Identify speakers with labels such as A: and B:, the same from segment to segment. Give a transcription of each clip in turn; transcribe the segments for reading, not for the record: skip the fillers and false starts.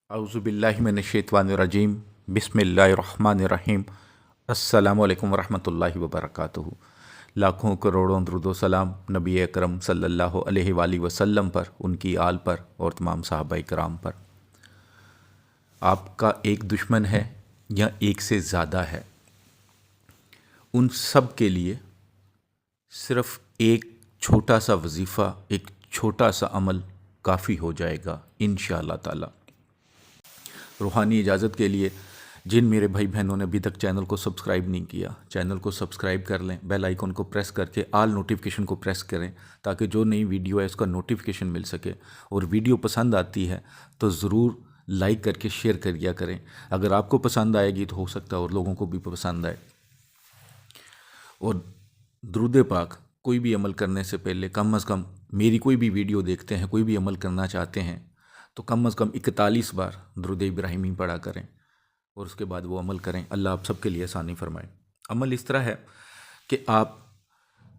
A: औज़ुबिल्लाहि मिनश्शैतानिर्रजीम बिस्मिल्लाहिर्रहमानिर्रहीम अस्सलामु अलैकुम वरहमतुल्लाहि वबरकातुहू। लाखों करोड़ों दुरूद सलाम नबी अकरम सल्लल्लाहु अलैहि वसल्लम पर, उनकी आल पर और तमाम सहाबाए कराम पर। आपका एक दुश्मन है या एक से ज़्यादा है, उन सब के लिए सिर्फ़ एक छोटा सा वजीफ़ा, एक छोटा सा अमल काफ़ी हो जाएगा इंशाअल्लाह ताला। रूहानी इजाज़त के लिए जिन मेरे भाई बहनों ने अभी तक चैनल को सब्सक्राइब नहीं किया, चैनल को सब्सक्राइब कर लें, बेल आइकन को प्रेस करके आल नोटिफिकेशन को प्रेस करें ताकि जो नई वीडियो है उसका नोटिफिकेशन मिल सके। और वीडियो पसंद आती है तो ज़रूर लाइक करके शेयर करिया करें। अगर आपको पसंद आएगी तो हो सकता है और लोगों को भी पसंद आए। और दुरूद पाक कोई भी अमल करने से पहले कम अज़ कम, मेरी कोई भी वीडियो देखते हैं, कोई भी अमल करना चाहते हैं तो कम अज़ कम 41 बार दुरूद इब्राहिमी पढ़ा करें और उसके बाद वो अमल करें। अल्लाह आप सबके लिए आसानी फरमाए। अमल इस तरह है कि आप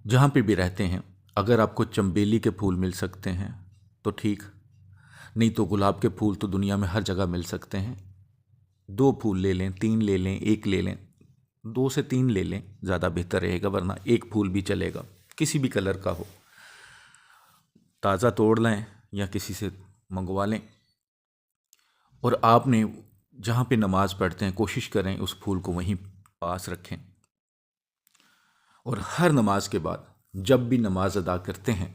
A: जहाँ पे भी रहते हैं, अगर आपको चंबेली के फूल मिल सकते हैं तो ठीक, नहीं तो गुलाब के फूल तो दुनिया में हर जगह मिल सकते हैं। 2 फूल ले लें, 3 ले लें, 1 ले लें, 2 से 3 ले लें, ज़्यादा बेहतर रहेगा, वरना 1 फूल भी चलेगा, किसी भी कलर का हो। ताज़ा तोड़ लें या किसी से मंगवा लें और आपने जहाँ पे नमाज़ पढ़ते हैं कोशिश करें उस फूल को वहीं पास रखें। और हर नमाज के बाद जब भी नमाज अदा करते हैं,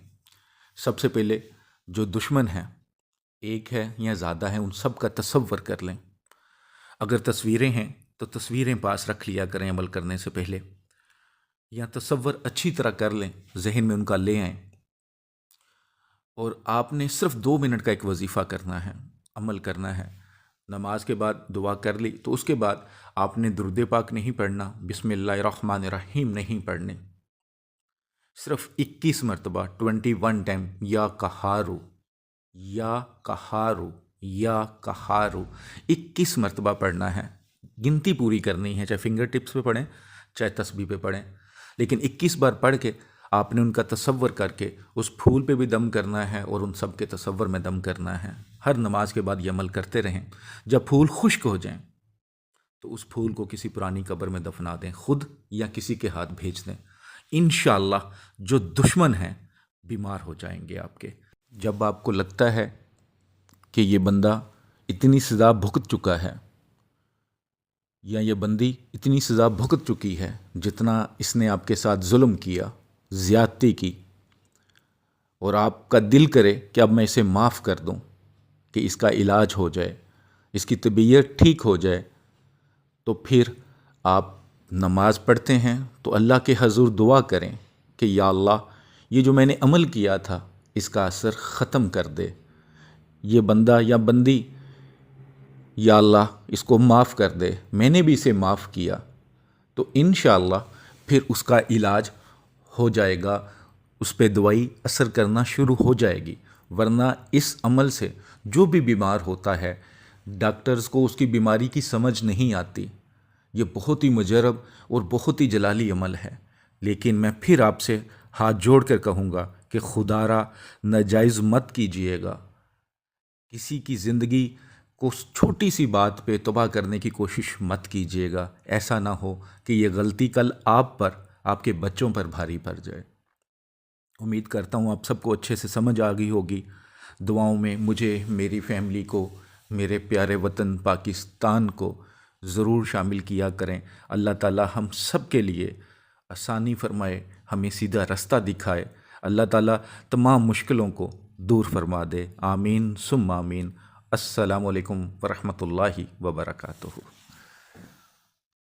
A: सबसे पहले जो दुश्मन है, एक है या ज़्यादा है, उन सब का तसव्वुर कर लें। अगर तस्वीरें हैं तो तस्वीरें पास रख लिया करें अमल करने से पहले, या तसव्वुर अच्छी तरह कर लें, जहन में उनका ले आएँ। और आपने सिर्फ 2 मिनट का एक वजीफ़ा करना है, अमल करना है। नमाज के बाद दुआ कर ली तो उसके बाद आपने दुरूद पाक नहीं पढ़ना, बिस्मिल्लाहिर्रहमानिर्रहीम नहीं पढ़ने, सिर्फ 21 मरतबा 21 टाइम या कहारू या कहारू या कहारू 21 मरतबा पढ़ना है। गिनती पूरी करनी है, चाहे फिंगर टिप्स पे पढ़ें चाहे तस्बीह पे पढ़ें, लेकिन 21 बार पढ़ के आपने उनका तसव्वुर करके उस फूल पे भी दम करना है और उन सब के तसव्वुर में दम करना है। हर नमाज के बाद ये अमल करते रहें। जब फूल खुश्क हो जाएं तो उस फूल को किसी पुरानी कब्र में दफना दें, खुद या किसी के हाथ भेज दें। इंशाअल्लाह जो दुश्मन हैं बीमार हो जाएंगे आपके। जब आपको लगता है कि ये बंदा इतनी सज़ा भुगत चुका है या ये बंदी इतनी सज़ा भुगत चुकी है जितना इसने आपके साथ जुल्म किया, ज़्यादती की, और आपका दिल करे कि अब मैं इसे माफ़ कर दूं कि इसका इलाज हो जाए, इसकी तबीयत ठीक हो जाए, तो फिर आप नमाज पढ़ते हैं तो अल्लाह के हज़ूर दुआ करें कि या अल्लाह, ये जो मैंने अमल किया था इसका असर ख़त्म कर दे। ये बंदा या बंदी, या अल्लाह इसको माफ़ कर दे, मैंने भी इसे माफ़ किया, तो इंशाअल्लाह फिर उसका इलाज हो जाएगा, उस पर दवाई असर करना शुरू हो जाएगी। वरना इस अमल से जो भी बीमार होता है, डॉक्टर्स को उसकी बीमारी की समझ नहीं आती। ये बहुत ही मुजरब और बहुत ही जलाली अमल है। लेकिन मैं फिर आपसे हाथ जोड़ कर कहूँगा कि खुदारा नाजायज़ मत कीजिएगा। किसी की ज़िंदगी को छोटी सी बात पे तबाह करने की कोशिश मत कीजिएगा। ऐसा ना हो कि ये गलती कल आप पर, आपके बच्चों पर भारी पड़ जाए। उम्मीद करता हूँ आप सबको अच्छे से समझ आ गई होगी। दुआओं में मुझे, मेरी फैमिली को, मेरे प्यारे वतन पाकिस्तान को ज़रूर शामिल किया करें। अल्लाह ताला हम सब के लिए आसानी फरमाए, हमें सीधा रास्ता दिखाए। अल्लाह ताला तमाम मुश्किलों को दूर फरमा दे। आमीन सुम्मा आमीन। अस्सलामु अलैकुम वरहमतुल्लाहि वबरकातुहू।